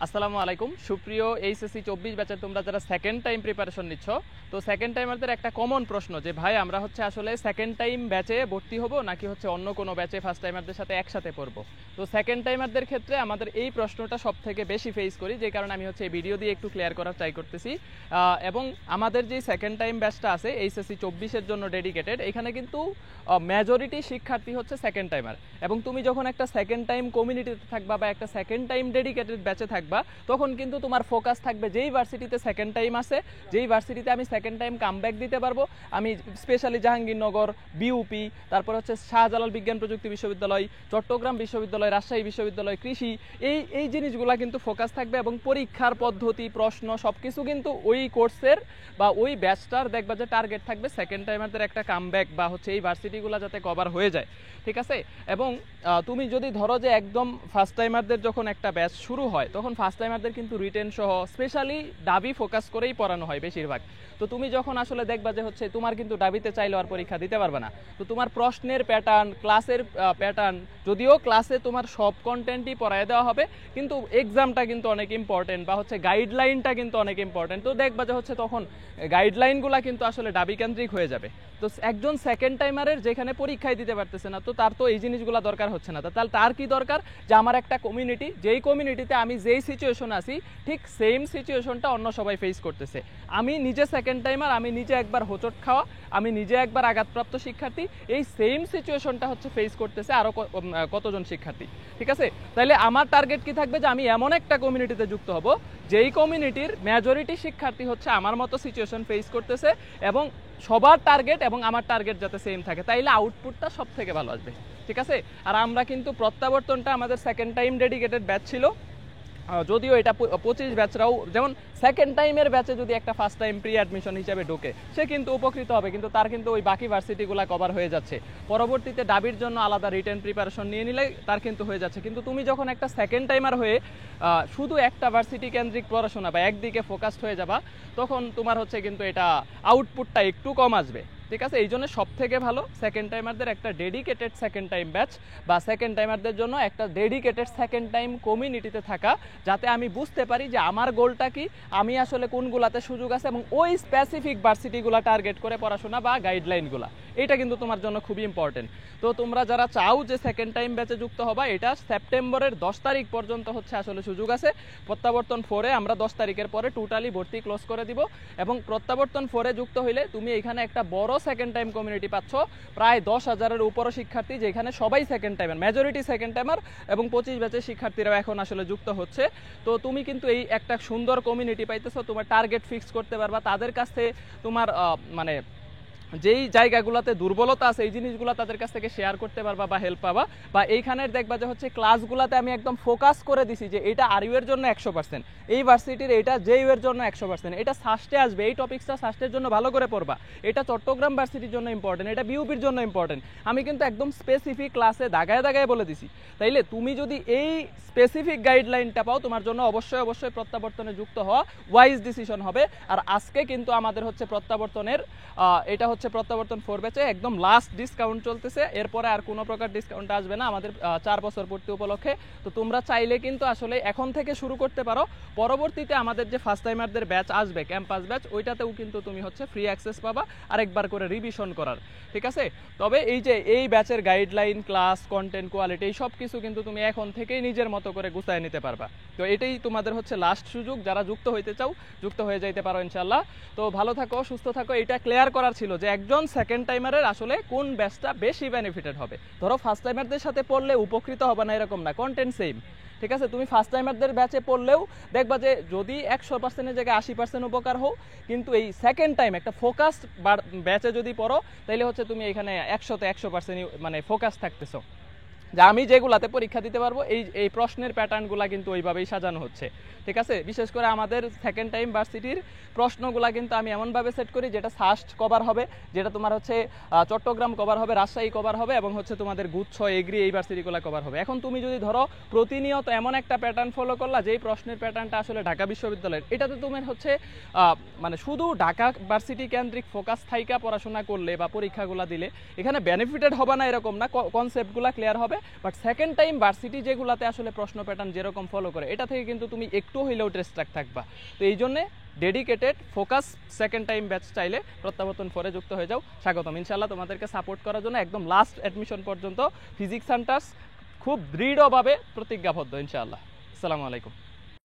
আসসালামু আলাইকুম সুপ্রিয় এইচএসসি 24 ব্যাচের তোমরা যারা সেকেন্ড টাইম প্রিপারেশন নিচ্ছ, তো সেকেন্ড টাইমারদের একটা কমন প্রশ্ন যে ভাই আমরা হচ্ছে আসলে সেকেন্ড টাইম ব্যাচে ভর্তি হব নাকি হচ্ছে অন্য কোনো ব্যাচে ফার্স্ট টাইমারদের সাথে একসাথে পড়ব। তো সেকেন্ড টাইমারদের ক্ষেত্রে আমাদের এই প্রশ্নটা সব থেকে বেশি ফেস করি, যে কারণে আমি হচ্ছে এই ভিডিও দিয়ে একটু ক্লিয়ার করার ট্রাই করতেছি। এবং আমাদের যে সেকেন্ড টাইম ব্যাচটা আছে এইচএসসি 24-এর জন্য ডেডিকেটেড, এখানে কিন্তু মেজরিটি শিক্ষার্থী হচ্ছে সেকেন্ড টাইমার। এবং তুমি যখন একটা সেকেন্ড টাইম কমিউনিটিতে থাকবা বা একটা সেকেন্ড টাইম ডেডিকেটেড ব্যাচে থাকবা, তখন কিন্তু তোমার ফোকাস থাকবে যেই ভার্সিটিতে সেকেন্ড টাইম আছে, যেই ভার্সিটিতে আমি সেকেন্ড টাইম কামব্যাক দিতে পারবো। আমি স্পেশালি জাহাঙ্গীরনগর, বিউপি, তারপর হচ্ছে শাহজালাল বিজ্ঞান প্রযুক্তি বিশ্ববিদ্যালয়, চট্টগ্রাম বিশ্ববিদ্যালয়, রাজশাহী বিশ্ববিদ্যালয়, কৃষি, এই জিনিসগুলো কিন্তু ফোকাস থাকবে। এবং পরীক্ষার পদ্ধতি, প্রশ্ন সব কিছু কিন্তু ওই কোর্সের বা ওই ব্যাচটার দেখবা যে টার্গেট থাকবে সেকেন্ড টাইমারদের একটা কামব্যাক বা হচ্ছে এই ভার্সিটিগুলো যাতে কভার হয়ে যায়, ঠিক আছে। এবং তুমি যদি ধরো যে একদম ফার্স্ট টাইমারদের যখন একটা ব্যাচ শুরু হয়, তখন ফার্স্ট টাইমারদের কিন্তু রিটেন সহ স্পেশালি ডাবি ফোকাস করেই পড়ানো হয় বেশিরভাগ। তো তুমি যখন আসলে দেখবা যে হচ্ছে তোমার কিন্তু ডাবিতে চাইলেও আর পরীক্ষা দিতে পারবে না, তো তোমার প্রশ্নের প্যাটার্ন, ক্লাসের প্যাটার্ন, যদিও ক্লাসে তোমার সব কন্টেন্টই পড়ায় দেওয়া হবে, কিন্তু এক্সামটা কিন্তু অনেক ইম্পর্টেন্ট বা হচ্ছে গাইডলাইনটা কিন্তু অনেক ইম্পর্টেন্ট। তো দেখবা যে হচ্ছে তখন গাইডলাইনগুলো কিন্তু আসলে ডাবি কেন্দ্রিক হয়ে যাবে। তো একজন সেকেন্ড টাইমারের যেখানে পরীক্ষায় দিতে পারতেছে না, তো তার তো এই জিনিসগুলো দরকার হচ্ছে না। তাহলে তার কি দরকার, যে আমার একটা কমিউনিটি, যেই কমিউনিটিতে আমি যেই সিচুয়েশন আছি ঠিক সেম সিচুয়েশনটা অন্য সবাই ফেস করতেছে। আমি নিজে সেকেন্ড টাইমার, আমি নিজে একবার হোঁচট খাওয়া, আমি নিজে একবার আঘাতপ্রাপ্ত শিক্ষার্থী, এই সেম সিচুয়েশনটা হচ্ছে ফেস করতেছে আরও কতজন শিক্ষার্থী, ঠিক আছে। তাইলে আমার টার্গেট কি থাকবে, যে আমি এমন একটা কমিউনিটিতে যুক্ত হব যেই কমিউনিটির মেজরিটি শিক্ষার্থী হচ্ছে আমার মতো সিচুয়েশন ফেস করতেছে, এবং সবার টার্গেট এবং আমার টার্গেট যাতে সেম থাকে, তাইলে আউটপুটটা সব থেকে ভালো আসবে, ঠিক আছে। আর আমরা কিন্তু প্রত্যাবর্তনটা আমাদের সেকেন্ড টাইম ডেডিকেটেড ব্যাচ ছিল, যদিও এটা 25 ব্যাচরাও, যেমন সেকেন্ড টাইমের ব্যাচে যদি একটা ফার্স্ট টাইম প্রি অ্যাডমিশন হিসেবে ঢোকে, সে কিন্তু উপকৃত হবে, কিন্তু তার কিন্তু ওই বাকি ভার্সিটিগুলো কভার হয়ে যাচ্ছে। পরবর্তীতে ডাবির জন্য আলাদা রিটেন প্রিপারেশন নিয়ে নিলে তার কিন্তু হয়ে যাচ্ছে। কিন্তু তুমি যখন একটা সেকেন্ড টাইমার হয়ে শুধু একটা ভার্সিটি কেন্দ্রিক পড়াশোনা বা একদিকে ফোকাসড হয়ে যাবা, তখন তোমার হচ্ছে কিন্তু এটা আউটপুটটা একটু কম আসবে, ঠিক আছে। এই জন্য সব থেকে ভালো সেকেন্ড টাইমারদের একটা ডেডিকেটেড সেকেন্ড টাইম ব্যাচ বা সেকেন্ড টাইমারদের জন্য একটা ডেডিকেটেড সেকেন্ড টাইম কমিউনিটিতে থাকা, যাতে আমি বুঝতে পারি যে আমার গোলটা কি, আমি আসলে কোনগুলাতে সুযোগ আছে, এবং ওই স্পেসিফিক ভার্সিটিগুলো টার্গেট করে পড়াশোনা বা গাইডলাইনগুলো, এটা কিন্তু তোমার জন্য খুবই ইম্পর্টেন্ট। তো তোমরা যারা চাও যে সেকেন্ড টাইম ব্যাচে যুক্ত হবা, এটা সেপ্টেম্বরের 10 তারিখ পর্যন্ত হচ্ছে আসলে সুযোগ আছে। প্রত্যাবর্তন 4-এ আমরা 10 তারিখের পরে টোটালি ভর্তি ক্লোজ করে দিব, এবং প্রত্যাবর্তন 4-এ যুক্ত হইলে তুমি এখানে একটা বড় সেকেন্ড টাইম কমিউনিটি পাচ্ছ, প্রায় 10,000-এর উপরও শিক্ষার্থী, যেখানে সবাই second timer, majority second timer, এবং 25 ব্যাচের শিক্ষার্থীরাও এখন আসলে যুক্ত হচ্ছে। তো তুমি কিন্তু এই একটা সুন্দর কমিউনিটি পাইতেছো, তোমার টার্গেট ফিক্স করতে পারবা, তাদের কাছ থেকে তোমার মানে যেই জায়গাগুলোতে দুর্বলতা আছে এই জিনিসগুলো তাদের কাছ থেকে শেয়ার করতে পারবা বা হেল্প পাবা। বা এইখানের দেখবা যে হচ্ছে ক্লাসগুলোতে আমি একদম ফোকাস করে দিছি যে এটা আরইউ এর জন্য 100%, এই ভার্সিটির এটা জেইউ এর জন্য 100%, এটা সাস্টে আসবে, এই টপিকসটা সাস্টের জন্য ভালো করে পড়বা, এটা চট্টগ্রাম ভার্সিটির জন্য ইম্পর্টেন্ট, এটা বিউপির জন্য ইম্পর্টেন্ট। আমি কিন্তু একদম স্পেসিফিক ক্লাসে দাগায় দাগায় বলে দিছি। তাইলে তুমি যদি এই স্পেসিফিক গাইডলাইনটা পাও, তোমার জন্য অবশ্যই অবশ্যই প্রত্যাবর্তনে যুক্ত হওয়া ওয়াইজ ডিসিশন হবে। আর আজকে কিন্তু আমাদের হচ্ছে প্রত্যাবর্তনের এটা হচ্ছে প্রত্যাবর্তন 4 ব্যাচে একদম লাস্ট ডিসকাউন্ট চলতেছে, এরপরে আর কোনো প্রকার ডিসকাউন্ট আসবে না আমাদের 4 বছর পূর্তি উপলক্ষে। তো তোমরা চাইলে কিন্তু আসলে এখন থেকে শুরু করতে পারো, পরবর্তীতে আমাদের যে ফার্স্ট টাইমারদের ব্যাচ আসবে ক্যাম্পাস ব্যাচ, ওইটাতেও কিন্তু তুমি হচ্ছে ফ্রি অ্যাক্সেস পাবা আরেকবার করে রিভিশন করার, ঠিক আছে। তবে এই যে এই ব্যাচের গাইডলাইন, ক্লাস, কন্টেন্ট, কোয়ালিটি, এই সব কিছু কিন্তু তুমি এখন থেকেই নিজের মতো করে গুছায় নিতে পারবা। তো এটাই তোমাদের হচ্ছে লাস্ট সুযোগ, যারা যুক্ত হইতে চাও যুক্ত হয়ে যাইতে পারো ইনশাল্লাহ। তো ভালো থাকো, সুস্থ থাকো, এটা ক্লিয়ার করার ছিল যে একজন সেকেন্ড টাইমারের আসলে কোন ব্যাচটা বেশি বেনিফিটেড হবে। ধরো ফার্স্ট টাইমারদের সাথে পড়লে উপকৃত হবে না এরকম না, কন্টেন্ট সেম, ঠিক আছে। তুমি ফার্স্ট টাইমারদের ব্যাচে পড়লেও দেখবা যে যদি 100%-এর জায়গায় 80% উপকার হোক, কিন্তু এই সেকেন্ড টাইম একটা ফোকাস ব্যাচে যদি পড়ো, তাহলে হচ্ছে তুমি এখানে 100-তে 100% মানে ফোকাস থাকতেছো, যে আমি যেগুলাতে পরীক্ষা দিতে পারবো, এই প্রশ্নের প্যাটার্নগুলো কিন্তু ওইভাবেই সাজানো হচ্ছে, ঠিক আছে। বিশেষ করে আমাদের সেকেন্ড টাইম ভার্সিটির প্রশ্নগুলো কিন্তু আমি এমনভাবে সেট করি যেটা সাস্ট কভার হবে, যেটা তোমার হচ্ছে চট্টগ্রাম কভার হবে, রাজশাহী কভার হবে, এবং হচ্ছে তোমাদের গুচ্ছ, এগ্রি, এই ভার্সিটিগুলো কভার হবে। এখন তুমি যদি ধরো প্রতিনিয়ত এমন একটা প্যাটার্ন ফলো করলা যেই প্রশ্নের প্যাটার্নটা আসলে ঢাকা বিশ্ববিদ্যালয়ের, এটাতে তুমি হচ্ছে মানে শুধু ঢাকা ভার্সিটি কেন্দ্রিক ফোকাস থাইকা পড়াশোনা করলে বা পরীক্ষাগুলো দিলে এখানে বেনিফিটেড হবে না এরকম না, কনসেপ্টগুলো ক্লিয়ার হবে, বাট সেকেন্ড টাইম ভার্সিটি যেগুলাতে আসলে প্রশ্ন প্যাটার্ন যেরকম ফলো করে এটা থেকে কিন্তু তুমি একটু হইলেও ডিস্ট্রাক্ট থাকবা। তো এই জন্যে dedicated focus second time batch চাইলে প্রত্যাবর্তন ফোরে যুক্ত হয়ে যাও। স্বাগতম। ইনশাআল্লাহ তোমাদেরকে সাপোর্ট করার জন্য একদম লাস্ট অ্যাডমিশন পর্যন্ত ফিজিক্স সেন্টার্স খুব দৃঢ়ভাবে প্রতিজ্ঞাবদ্ধ ইনশাআল্লাহ। আসসালামু আলাইকুম।